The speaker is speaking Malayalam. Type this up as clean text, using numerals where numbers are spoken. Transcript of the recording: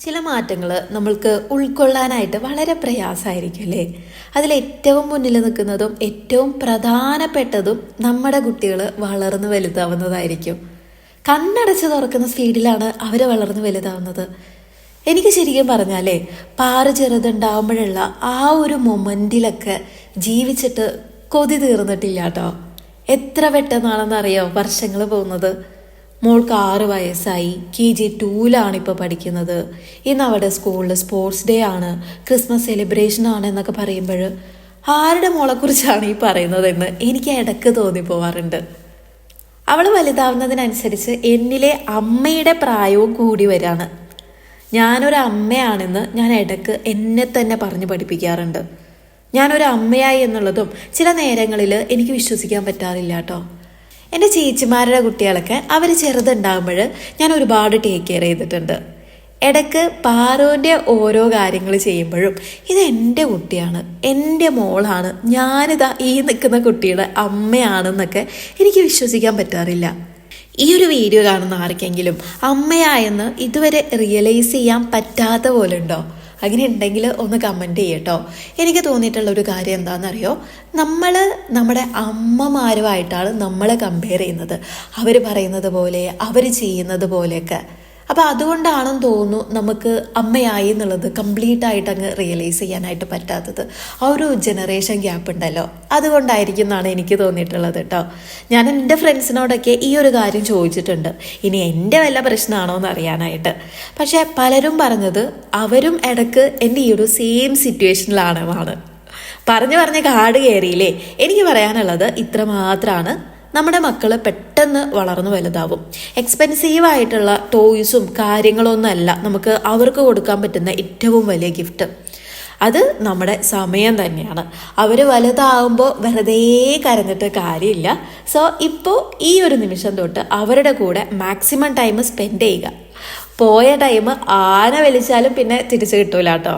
ചില മാറ്റങ്ങൾ നമ്മൾക്ക് ഉൾക്കൊള്ളാനായിട്ട് വളരെ പ്രയാസമായിരിക്കും അല്ലേ. അതിലേറ്റവും മുന്നിൽ നിൽക്കുന്നതും ഏറ്റവും പ്രധാനപ്പെട്ടതും നമ്മുടെ കുട്ടികൾ വളർന്നു വലുതാവുന്നതായിരിക്കും. കണ്ണടച്ച് തുറക്കുന്ന സ്പീഡിലാണ് അവർ വളർന്നു വലുതാവുന്നത്. എനിക്ക് ശരിക്കും പറഞ്ഞാലേ പാറ ചെറുതുണ്ടാവുമ്പോഴുള്ള ആ ഒരു മൊമെൻറ്റിലൊക്കെ ജീവിച്ചിട്ട് കൊതി തീർന്നിട്ടില്ല കേട്ടോ. എത്ര പെട്ടെന്നാണെന്നറിയോ വർഷങ്ങൾ പോകുന്നത്. മോൾക്ക് 6 വയസ്സായി, KG2 ഇപ്പോൾ പഠിക്കുന്നത്. ഇന്ന് അവിടെ സ്കൂളിൽ സ്പോർട്സ് ഡേ ആണ്, ക്രിസ്മസ് സെലിബ്രേഷൻ ആണ് എന്നൊക്കെ പറയുമ്പോൾ ആരുടെ മോളെക്കുറിച്ചാണ് ഈ പറയുന്നതെന്ന് എനിക്ക് ഇടയ്ക്ക് തോന്നിപ്പോവാറുണ്ട്. അവൾ വലുതാവുന്നതിനനുസരിച്ച് എന്നിലെ അമ്മയുടെ പ്രായവും കൂടി വരാണ്. ഞാനൊരു അമ്മയാണെന്ന് ഞാൻ ഇടയ്ക്ക് എന്നെ തന്നെ പറഞ്ഞു പഠിപ്പിക്കാറുണ്ട്. ഞാനൊരു അമ്മയായി എന്നുള്ളതും ചില നേരങ്ങളിൽ എനിക്ക് വിശ്വസിക്കാൻ പറ്റാറില്ല കേട്ടോ. എൻ്റെ ചേച്ചിമാരുടെ കുട്ടികളൊക്കെ അവർ ചെറുതുണ്ടാകുമ്പോൾ ഞാൻ ഒരുപാട് ടേക്ക് കെയർ ചെയ്തിട്ടുണ്ട്. ഇടയ്ക്ക് പാറുവിൻ്റെ ഓരോ കാര്യങ്ങൾ ചെയ്യുമ്പോഴും ഇത് എൻ്റെ കുട്ടിയാണ്, എൻ്റെ മോളാണ്, ഞാനിതാ ഈ നിൽക്കുന്ന കുട്ടിയുടെ അമ്മയാണെന്നൊക്കെ എനിക്ക് വിശ്വസിക്കാൻ പറ്റാറില്ല. ഈ ഒരു വീഡിയോ കാണുന്ന ആർക്കെങ്കിലും അമ്മയായെന്ന് ഇതുവരെ റിയലൈസ് ചെയ്യാൻ പറ്റാത്ത പോലെ ഉണ്ടോ? അങ്ങനെ ഉണ്ടെങ്കിൽ ഒന്ന് കമൻറ്റ് ചെയ്യട്ടോ. എനിക്ക് തോന്നിയിട്ടുള്ള ഒരു കാര്യം എന്താണെന്നറിയോ, നമ്മൾ നമ്മുടെ അമ്മമാരുമായിട്ടാണ് നമ്മളെ കമ്പയർ ചെയ്യുന്നത്. അവർ പറയുന്നത് പോലെ, അവർ ചെയ്യുന്നത് പോലെയൊക്കെ. അപ്പോൾ അതുകൊണ്ടാണെന്ന് തോന്നുന്നു നമുക്ക് അമ്മയായി എന്നുള്ളത് കംപ്ലീറ്റ് ആയിട്ട് അങ്ങ് റിയലൈസ് ചെയ്യാനായിട്ട് പറ്റാത്തത്. ആ ഒരു ജനറേഷൻ ഗ്യാപ്പ് ഉണ്ടല്ലോ, അതുകൊണ്ടായിരിക്കും എന്നാണ് എനിക്ക് തോന്നിയിട്ടുള്ളത് കേട്ടോ. ഞാൻ എൻ്റെ ഫ്രണ്ട്സിനോടൊക്കെ ഈ ഒരു കാര്യം ചോദിച്ചിട്ടുണ്ട്, ഇനി എൻ്റെ വല്ല പ്രശ്നമാണോ എന്ന് അറിയാനായിട്ട്. പക്ഷേ പലരും പറഞ്ഞത് അവരും ഇടയ്ക്ക് എൻ്റെ ഈ ഒരു സെയിം സിറ്റുവേഷനിലാണ്. പറഞ്ഞ് കാട് കയറിയില്ലേ. എനിക്ക് പറയാനുള്ളത് ഇത്ര മാത്രമാണ്. നമ്മുടെ മക്കൾ പെട്ടെന്ന് വളർന്നു വലുതാവും. എക്സ്പെൻസീവായിട്ടുള്ള ടോയ്സും കാര്യങ്ങളൊന്നും അല്ല നമുക്ക് അവർക്ക് കൊടുക്കാൻ പറ്റുന്ന ഏറ്റവും വലിയ ഗിഫ്റ്റ്. അത് നമ്മുടെ സമയം തന്നെയാണ്. അവർ വലുതാവുമ്പോൾ വെറുതെ കരഞ്ഞിട്ട് കാര്യമില്ല. സോ ഇപ്പോൾ ഈ ഒരു നിമിഷം തൊട്ട് അവരുടെ കൂടെ മാക്സിമം ടൈം സ്പെൻഡ് ചെയ്യുക. പോയ ടൈം ആന വലിച്ചാലും പിന്നെ തിരിച്ചു കിട്ടൂല കേട്ടോ.